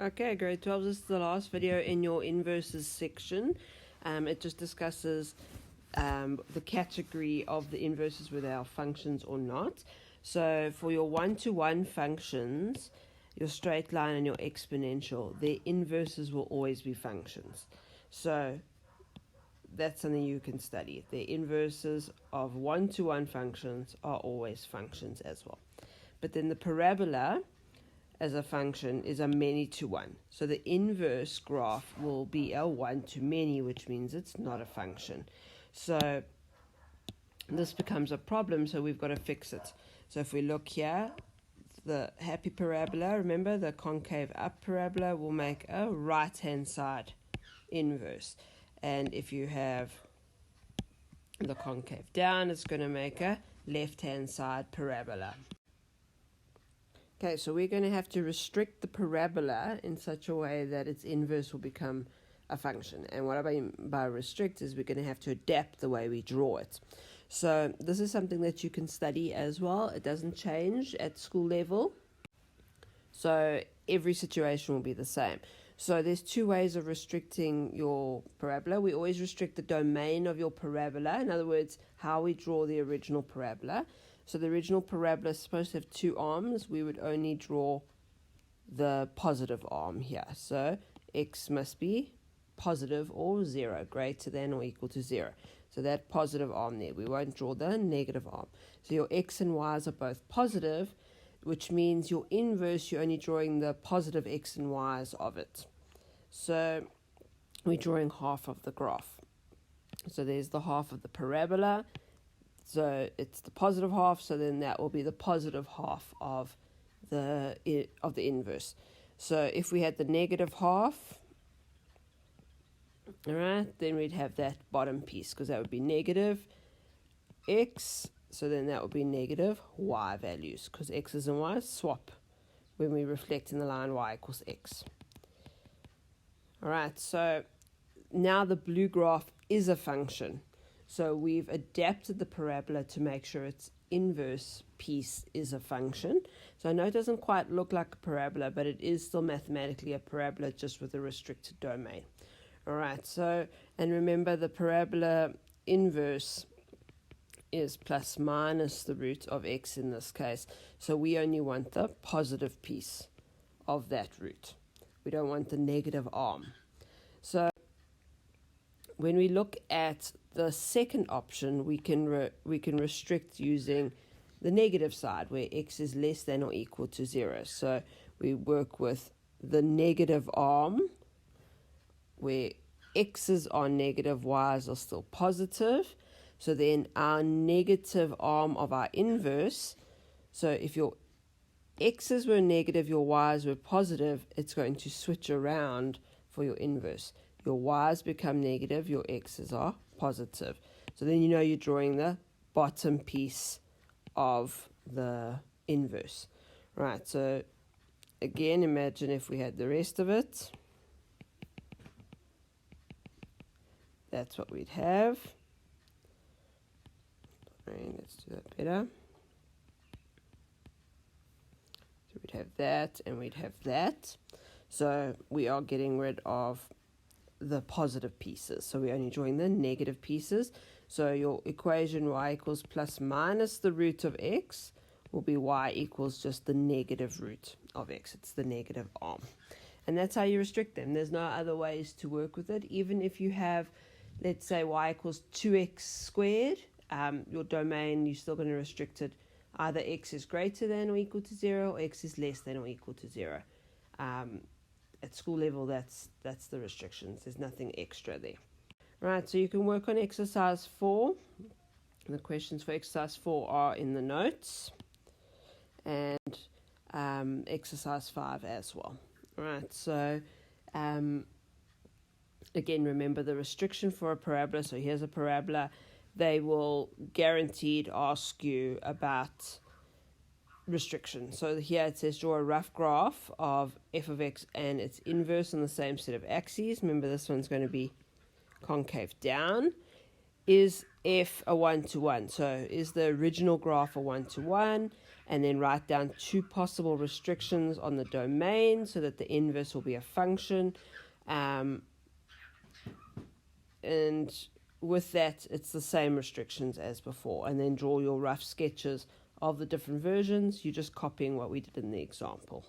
Okay, grade 12, this is the last video in your inverses section. It just discusses the category of the inverses, whether they are functions or not. So for your one-to-one functions, your straight line and your exponential, their inverses will always be functions. So that's something you can study. The inverses of one-to-one functions are always functions as well. But then the parabola as a function is a many-to-one. So the inverse graph will be a one-to-many, which means it's not a function. So this becomes a problem, so we've got to fix it. So if we look here, the happy parabola, remember the concave up parabola will make a right-hand side inverse. And if you have the concave down, it's going to make a left-hand side parabola. Okay, so we're going to have to restrict the parabola in such a way that its inverse will become a function. And what I mean by restrict is we're going to have to adapt the way we draw it. So this is something that you can study as well. It doesn't change at school level. So every situation will be the same. So there's two ways of restricting your parabola. We always restrict the domain of your parabola. In other words, how we draw the original parabola. So the original parabola is supposed to have two arms. We would only draw the positive arm here. So x must be positive or 0, greater than or equal to 0. So that positive arm there, we won't draw the negative arm. So your x and y's are both positive, which means your inverse, you're only drawing the positive x and y's of it. So we're drawing half of the graph. So there's the half of the parabola. So it's the positive half, so then that will be the positive half of the inverse. So if we had the negative half, all right, then we'd have that bottom piece, because that would be negative x, so then that would be negative y values, because x's and y's swap when we reflect in the line y equals x. All right, so now the blue graph is a function. So we've adapted the parabola to make sure its inverse piece is a function. So I know it doesn't quite look like a parabola, but it is still mathematically a parabola, just with a restricted domain. All right, so, and remember the parabola inverse is plus minus the root of x in this case. So we only want the positive piece of that root. We don't want the negative arm. So when we look at the second option, we can restrict using the negative side, where x is less than or equal to 0. So we work with the negative arm, where x's are negative, y's are still positive. So then our negative arm of our inverse, so if your x's were negative, your y's were positive, it's going to switch around for your inverse. Your y's become negative, your x's are positive. So then you know you're drawing the bottom piece of the inverse. Right, so again, imagine if we had the rest of it. That's what we'd have. Right, let's do that better. So we'd have that and we'd have that. So we are getting rid of the positive pieces. So we're only drawing the negative pieces. So your equation y equals plus minus the root of x will be y equals just the negative root of x. It's the negative arm. And that's how you restrict them. There's no other ways to work with it. Even if you have, let's say, y equals 2x squared, your domain, you're still going to restrict it. Either x is greater than or equal to 0, or x is less than or equal to 0. At school level, that's the restrictions. There's nothing extra there. Right, so you can work on exercise 4. The questions for exercise 4 are in the notes. And exercise 5 as well. Right, so again, remember the restriction for a parabola. So here's a parabola. They will guaranteed ask you about restriction. So here it says draw a rough graph of f of x and its inverse on the same set of axes. Remember, this one's going to be concave down. Is f a one-to-one? So is the original graph a one-to-one? and then write down 2 possible restrictions on the domain so that the inverse will be a function. And with that, it's the same restrictions as before. And then draw your rough sketches of the different versions. You're just copying what we did in the example.